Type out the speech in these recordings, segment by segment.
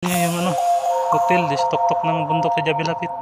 Yung hotel di sa tuktok ng bundok sa Jabilapit.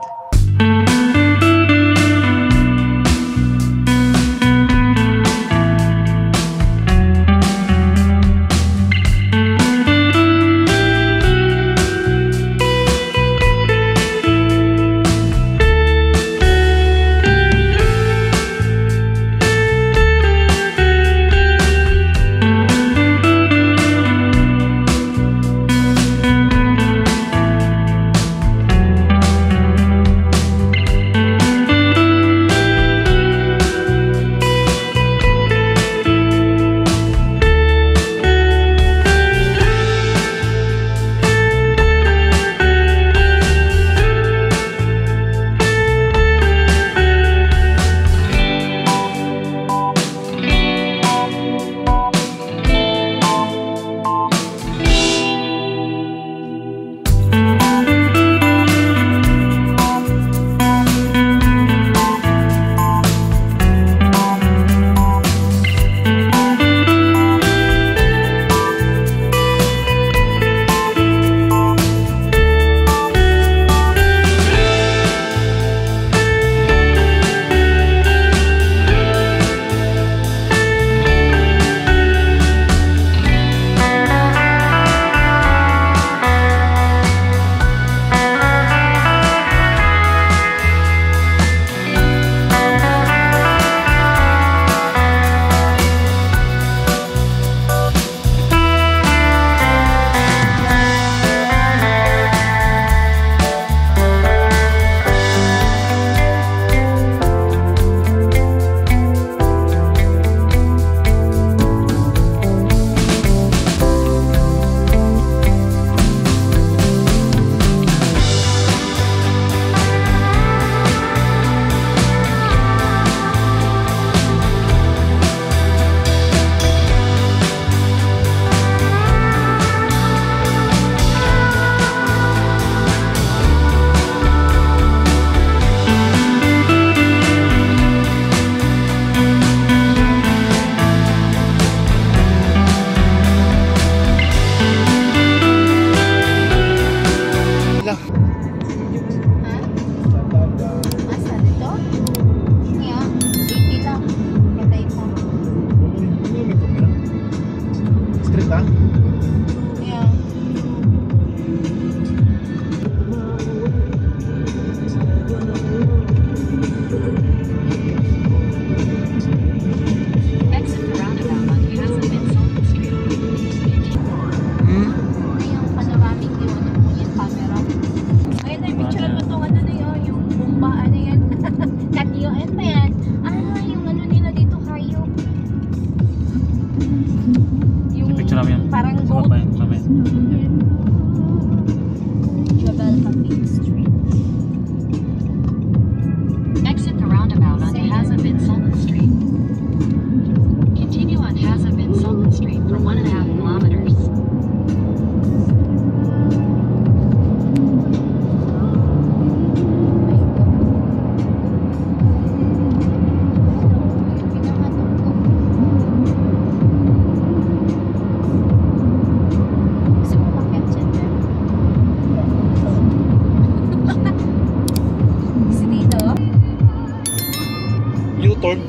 U-turn.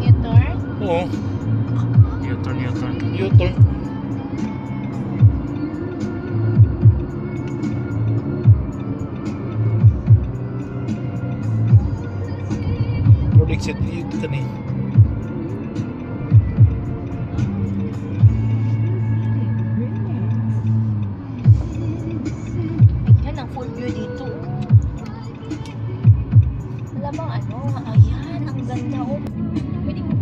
U-turn? Oo. U-turn. Road exit dito kan eh. Yan ang full view dito. Wala bang ayan, ang ganda oh. Pwede mo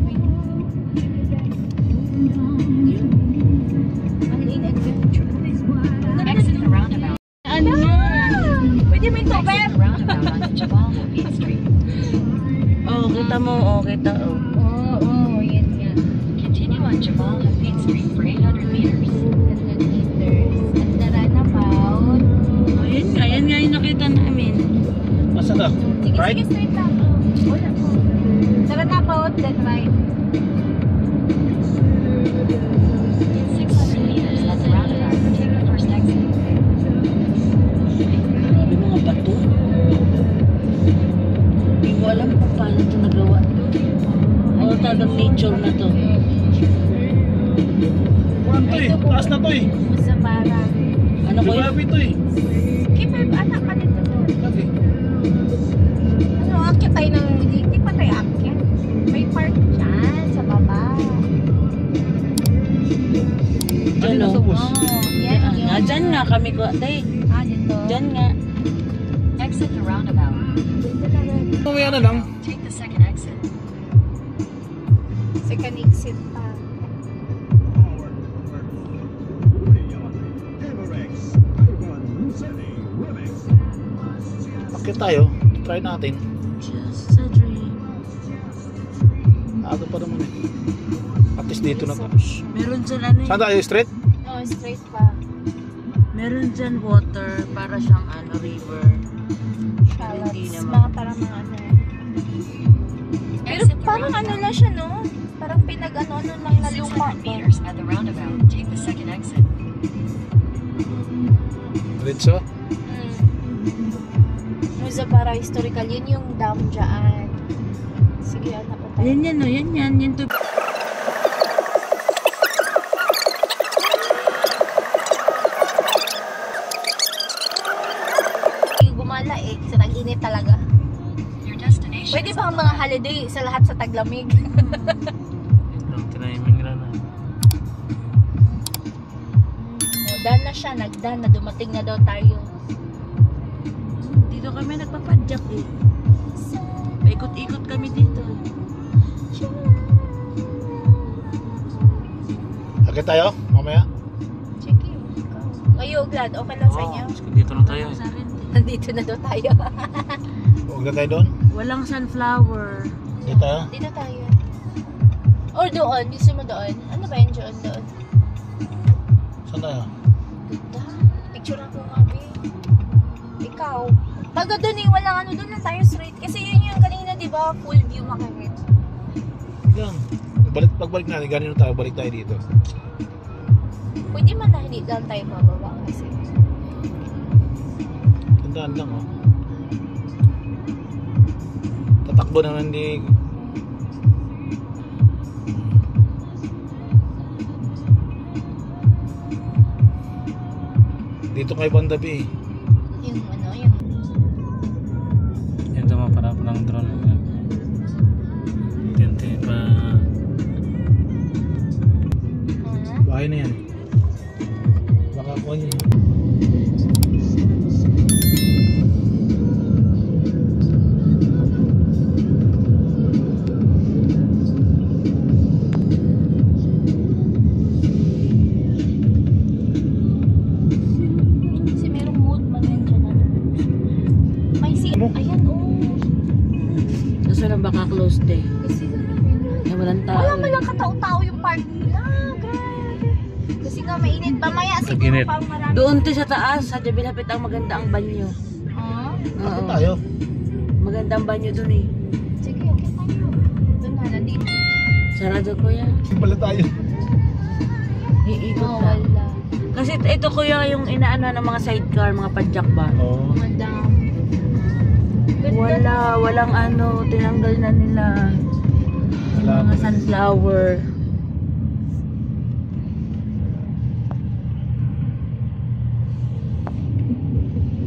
Unlane Adventure. Exit the roundabout. Pwede mo ito, Exit the roundabout on Jabal Habib Street. Kita mo, Oo, yan nga. Continue on Jabal Habib Street for 800 meters. 100 meters. At the runabout. Ayan nga yung nakita namin. Masa ka? Right? Sige, straight lang. Wala po. Sa runabout, then right. In 600 meters, at the roundabout, take the first exit. picture na to. Kuhan to eh. Taas na to eh. Sa parang. Ano ko yun? Grabe to eh. Keeper, anak ka dito doon. Grabe. Ano, akit tayo ng, hindi pa tayo akit. May park dyan, sa baba. Ano nasa bus? Yan yun. Nga, dyan nga kami ko. Tay, Dito. dyan nga. Exit the roundabout. Dito na rin. Mamaya na lang. Take the second exit. Second exit pa. Bakit tayo? Try natin. Just a dream. Aga pa naman eh. At least dito na to. Meron dyan ano Saan tayo? Straight? No, straight pa. Meron dyan water para siyang ano, river. Shallots. Hindi naman. Mga parang mga ano. Pero Exit the parang ano roundabout. na siya, no? Parang pinag-ano lang na lupa 600 ba? meters at the roundabout. Take the second exit. Diretso? Musa para historical. Yun yung dam dyan. Sige, anak ko tayo. Yan yan, no? Yan yan. Yan to. Gumala eh. Sa tag-init talaga. Your destination Pwede is ba ang on the mga left. holiday sa lahat sa taglamig? Lang tinahiming na na. Dan na siya. Nagdan na. Dumating na daw tayo. Dito kami nagpapadyak eh. Paikot-ikot kami dito. Agad tayo? Mamaya? Sige. Kayo, Glad. Okay lang sa inyo? Dito na tayo eh. Sa rin, eh. Nandito na daw tayo. Huwag na tayo doon? Walang sunflower. Dito tayo? Dito tayo. Or doon. Gusto mo doon? Ano ba yun doon? Doon. Saan tayo? Ganda. Picture ako nga, be. Ikaw. Pagka doon eh, walang ano, doon lang tayo straight. Kasi yun yung kanina, di ba? Full view makikita. Yan. Pagbalik natin, ganito tayo, balik tayo dito. Pwede man na hindi lang tayo mababa kasi. Tandaan lang oh. Tatakbo naman di. Dito kay Bandabi. Yung ano, yung... Yan tama para ng drone. Tinte pa. Bahay na yan. Baka kuha niyo. Kasi merong mood man yun dyan. Ano. May si... Ano? Ayan, oh. Kaso na baka close day. Kasi Eh, walang tao. wala man lang katao-tao yung park nila. Grabe. Kasi nga mainit. Mamaya siguro Tag-init. pang marami. Doon to sa taas, sa Jabilapit ang maganda ang banyo. Ah, Bakit Oo. tayo? Maganda ang banyo doon eh. sige, okay tayo. Doon na, nandito. Sarado ko yan. Pala tayo. Iikot Oh, na. wala. Kasi ito kuya yung inaano ng mga sidecar, mga padjak ba? Oo. Madam. Walang ano, tinanggal na nila. Wala Mga pa. sunflower.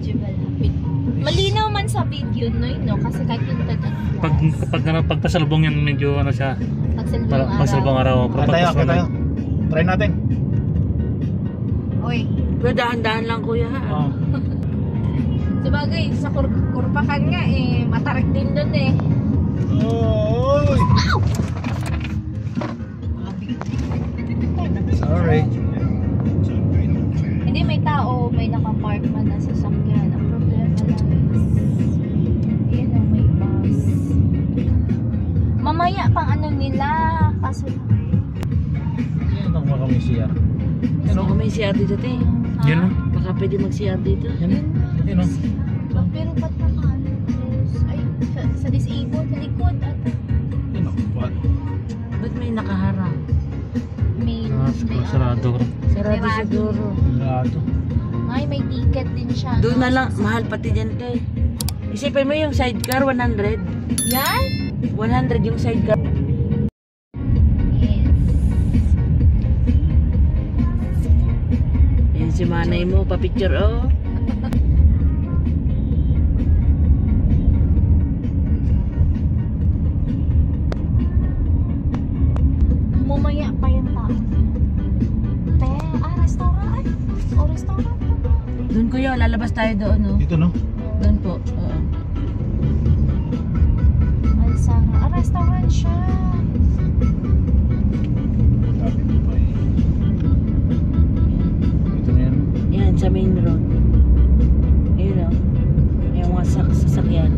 Malapit. Malinaw man sa video no, kasi kahit yung Pagpasalubong yan medyo ano siya. Pagsalubong araw. Kaya tayo, kaya tayo. Try natin. Oy, Pero dahan-dahan lang kuya ha. Oo. sabagay sa kurpakan nga eh, matarik din doon eh. Oy! Sorry. Hindi may tao, may nakapark man na sasakyan. Ang problema lang is, yun ang may bus. Mamaya pang ano nila, kaso Yan ang mga kami siya. Ano may CR dito te? Yun no? Baka pwede mag-CR dito. Yan o. Yan o. Pero ba't nakaano? Ay, sa disabled, sa likod ata. Yan o. What? Ba't may nakaharang? May, Sarado. Sarado Sarado. siguro. Lado. Ay, may ticket din siya. Doon na lang, mahal pati dyan te. Isipin mo yung sidecar, 100. Yan? 100 yung sidecar. Si manay mo, pa-picture, oh. Mumaya pa yung tao. Restaurant. O, restaurant. Doon kuya, lalabas tayo doon, no? Dito, no? Doon po, oo. Alsara. Restaurant siya. Sabi ko pa eh. Dito na yan. Yan, sa main road. Yun, oh. Yung mga sasakyan.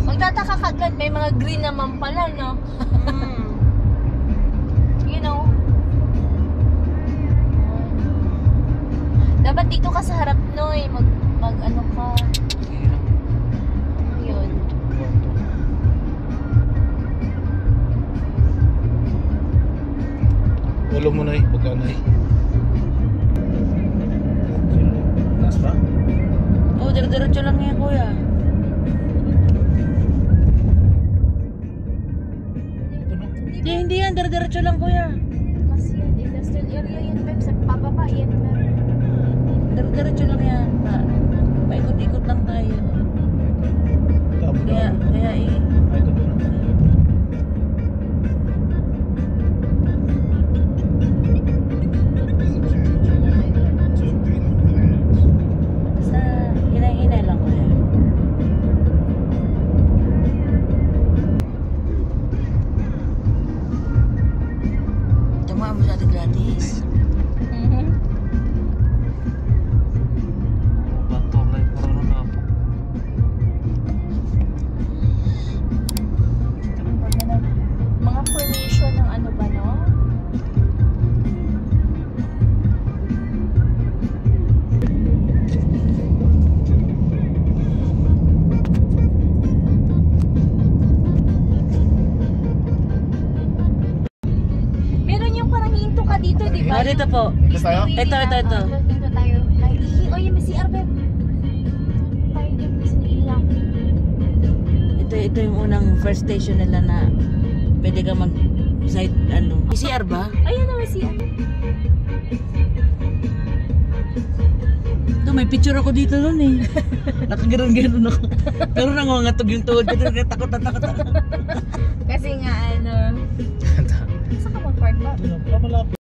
Magtataka ka agad, may mga green naman pala, no? You know? Dapat dito ka sa harap, Noy. Mag ano ka. Yun. Ulo mo na eh. Pagka na eh. Taas pa? Oh, dire-diretso lang yan, kuya. Hindi yan, dire-diretso lang, kuya. Mas yan, industrial area yan, Beb. Sa pababa yan, Beb. Dire-diretso lang yan. Paikot-ikot lang tayo. Tapos Kaya Ay, ito doon. basta hinay-hinay lang, kuya. Tama mo sa ating gratis. Bator light para na po. Mga formation ng ano ba, no? Meron yung parang hinto ka dito, di ba? Oh, dito po. Dito tayo? Ito. Dito tayo. Ay, oh, yung may CR, Beb. Tayo din, mas nailang. Ito yung unang first station nila na pwede ka mag side ano. PCR ba? Ayun na, may CR. Ito, may picture ako dito nun eh. Nakaganon-ganon ako. Pero nangangatog yung tuhod ko. Takot. Kasi nga, ano, saan ka mag-park ba? Ito na. Malapit.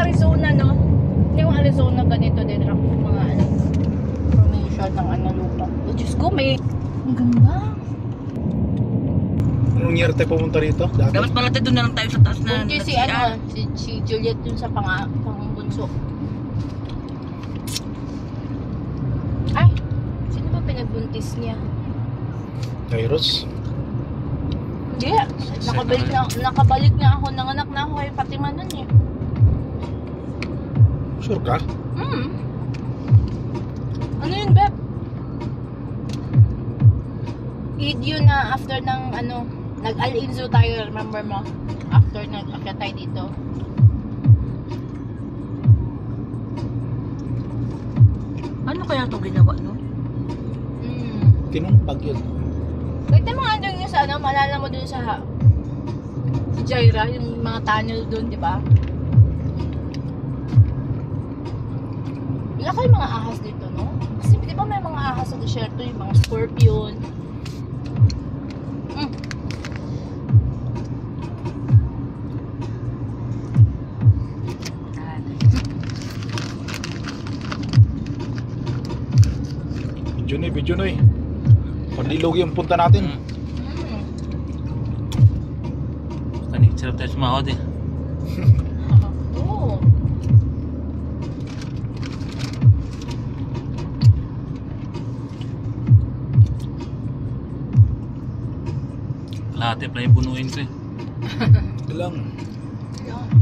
Arizona, no? Yung Arizona ganito din lang mga ano, formation ng ano lupa. Oh, Diyos ko, may ang ganda. Anong year tayo pumunta rito? Dati? Dapat pala tayo doon na lang tayo sa taas na Kung si ano, si Juliet dun sa pangbunso. Ay, sino ba pinagbuntis niya? Kairos? Hindi. Nakabalik na ako. Nanganak na ako kay Fatima nun eh. Sure ka? Ano yun, Beb? Video na after ng ano, nag-Al-Inzo tayo, remember mo? After nag-akyat tayo dito. Ano kaya itong ginawa, no? Tinumpag yun. Pwede mga andun yung sa ano, maalala mo dun sa Jaira, yung mga tunnel dun, di ba? Wala kayong mga ahas dito, no? Kasi di ba may mga ahas sa desierto, yung mga scorpion. Video na eh. Pandilog yung punta natin. Kanig, sarap tayo sumahod eh. Oo. Lahat pala yung punuin ko eh. Ito lang.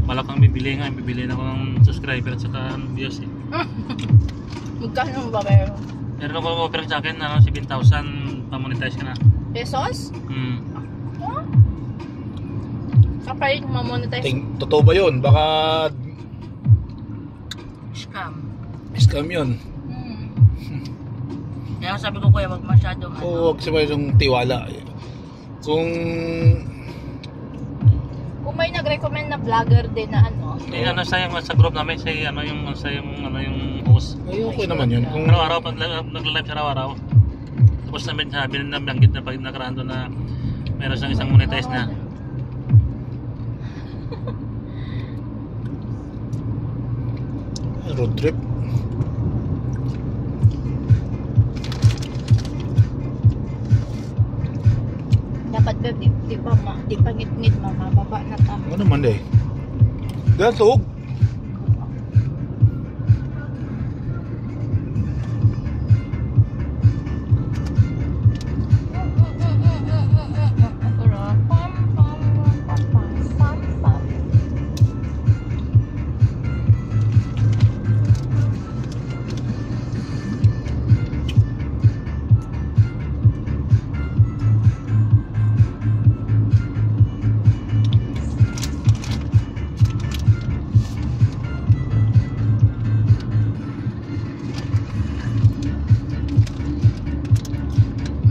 Malakang bibili nga, bibili ako ng subscriber at saka views eh. Magkano ba meron? Meron ako offer sa akin, ano, 7,000 pa-monetize ka na. Pesos? Huh? Kapalit mamonetize. Totoo ba yun? Baka scam yun. Kaya sabi ko kuya, wag masyadong Oo, huwag siya yung tiwala. Kung may nag-recommend na vlogger din na ano. Eh, ano sa yung sa group namin, sa ano yung host. ay, okay naman yun. Kung Araw-araw pag nag-live siya araw-araw. Tapos namin sabi na banggit na pag nakaraan doon na meron siyang isang monetize na. road trip. Dapat ba, di pa ngit-ngit, mababa na ta. Ano naman eh. Dahil tuog.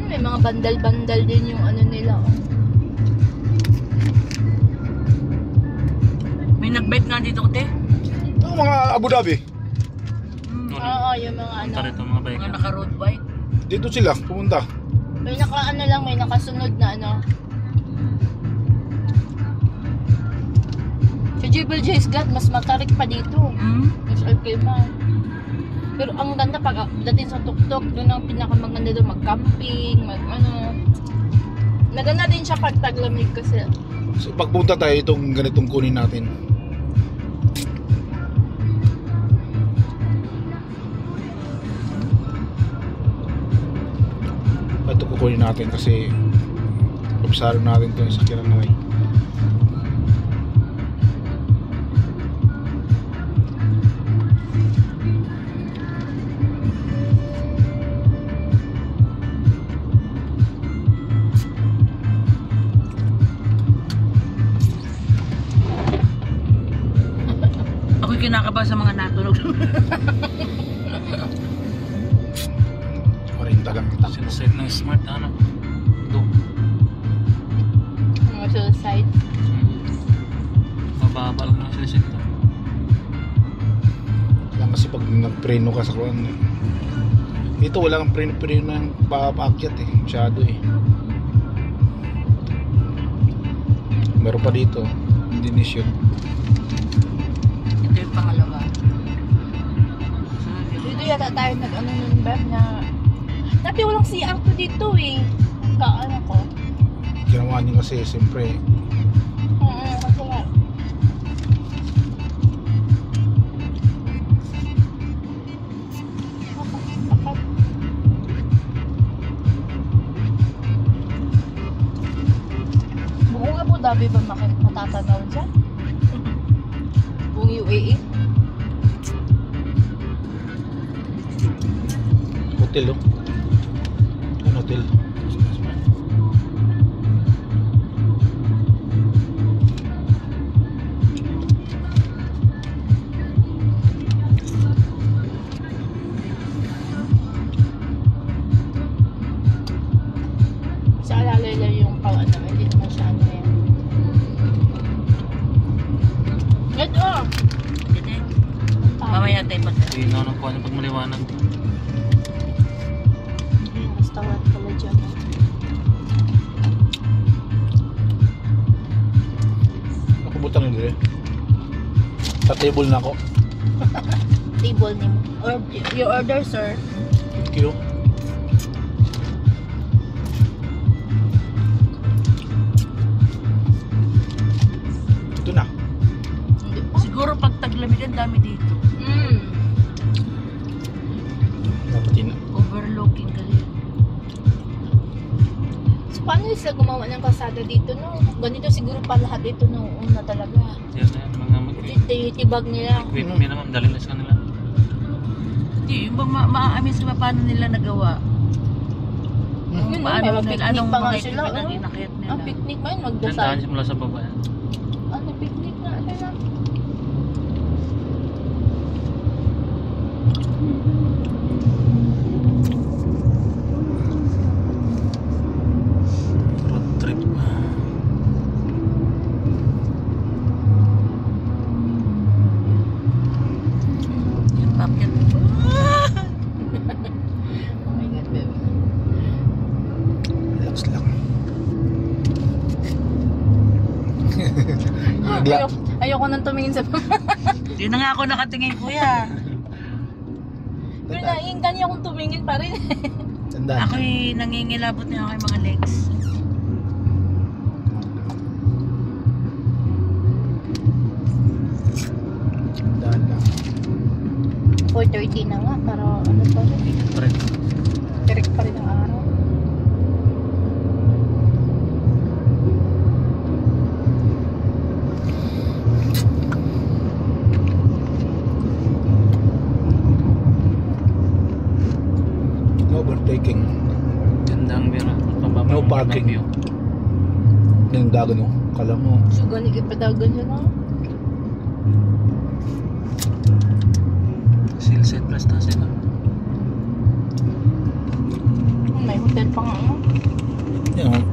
May mga bandal-bandal din yung ano nila. May nag-bike nga dito, te. Ang mga Abu Dhabi. Oo, yung mga ano. Punta rito mga bike. Mga naka-road bike. Dito sila pumunta. May ano lang, may nakasunod na ano. Si Jibble J's God, mas matarik pa dito. Mas okay mo. Pero ang ganda pag dating sa tuktok, doon ang pinakamaganda doon, mag-camping, ano. Naganda din siya pag taglamig kasi. So, pagpunta tayo, itong ganitong kunin natin. Ito kukunin natin kasi obsaro natin ito yung sakyan ng naway. Ako'y kinakaba sa mga natunog. 40 lang kita. Sinaside ng smart ano. Ito. Mga suicide. Mababa lang ng sinaside ito. Lang kasi pag nagpreno ka sa kuwan. Ito wala kang preno ng papaakyat eh. Masyado eh. Meron pa dito. Hindi ni shoot. Ito yung pangalawa. yata tayo nag-ano nun ba na dati walang CR to dito eh. Kaano ko. Ginawa niyo kasi siyempre Kasi nga. Bakit? Buong Abu Dhabi ba matatanaw dyan? Buong UAE? hotel oh. Ano hotel? Sa alalala yung pang ano, hindi naman siya ano yan. Ito! Hindi. Mamaya tayo pa. Hindi na ako kuha pag maliwanag. Restaurant pala dyan. Nakubutang hindi eh. Sa table na ako. Table name. Or, your order, sir. Thank you. Ito na. Hindi pa. Siguro pag taglamig ang dami dito. Dapat yun na. Overlooking kasi. So, paano sila gumawa ng kalsada dito, no? Ganito siguro pa lahat dito nung una talaga. Yan na yan, mga Titibag nila. equipment naman, dali na sa kanila. Hindi, yung ba maaamin sila paano nila nagawa? Yun, Paano may nila, picnic anong pa nga mga sila, equipment ang oh. inakit nila? Ang picnic ba yun? Dandahan Magdasal. siya mula sa baba yan. Ano, picnic na. Ano na? Road trip. Yung packet. Oh my God, baby. Relax lang. Nagla. Ayoko nang tumingin sa Hindi na nga ako nakatingin, kuya. Pero naiinggan niya akong tumingin pa rin. Tandaan. Ako'y nangingilabot na ako yung mga legs. Tandaan lang. 4:30 na nga, pero ano pa rin. Pre. Direct pa rin ang araw. No overtaking. Gandang view na. Pababa No ng parking. view. Yung dagat no. Kala mo. So, ganit ipadagan niya na. Silset plus na sila. May hotel pa nga. No? Yan oh.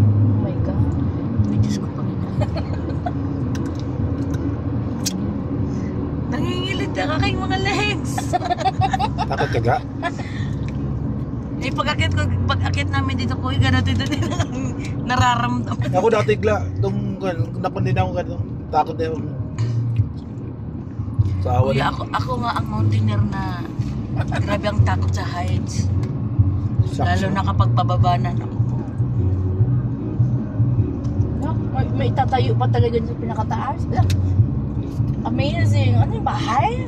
Oh my God. Ay, Diyos ko pa. Nangingilit na kayong mga legs. Takot ka ga? Eh, pag-akit namin dito, kuya, gano'n dito nila nararamdaman. Ako dati nung napun din ako ganun. Takot na ako. Sa awan. Kuya, ako nga ang mountaineer na grabe ang takot sa heights. Lalo na kapag pababa na. Naku. No? May tatayo pa talaga dyan sa pinakataas. Amazing. Ano yung bahay?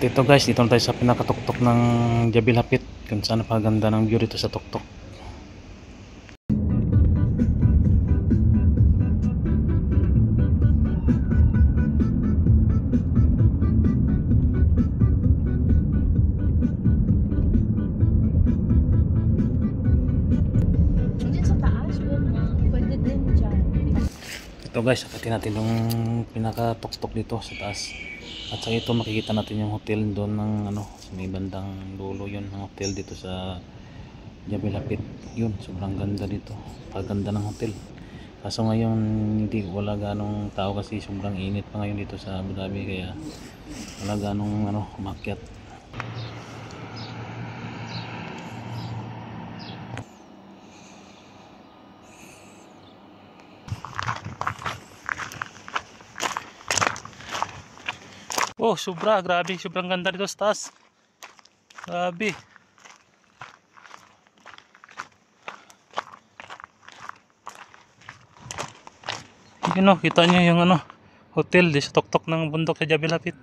Ito guys, dito na tayo sa pinakatuktok ng Jabil Hapit, kung saan napakaganda ng view dito sa tuktok. Diyan sa taas, pwede din dyan. Ito guys, akitin natin yung pinakatuktok dito sa taas. At sa ito makikita natin yung hotel doon ng sa may bandang dulo, yun ang hotel dito sa Jabil Hapit. Yun, sobrang ganda dito. Paganda ng hotel. Kaso ngayon hindi wala ganong tao kasi sobrang init pa ngayon dito sa Abu Dhabi, kaya wala ganong umakyat. Oh, grabe, sobrang ganda dito sa taas. Grabe. Kita nyo yung hotel di sa tuktok ng bundok sa Jabil Hapit.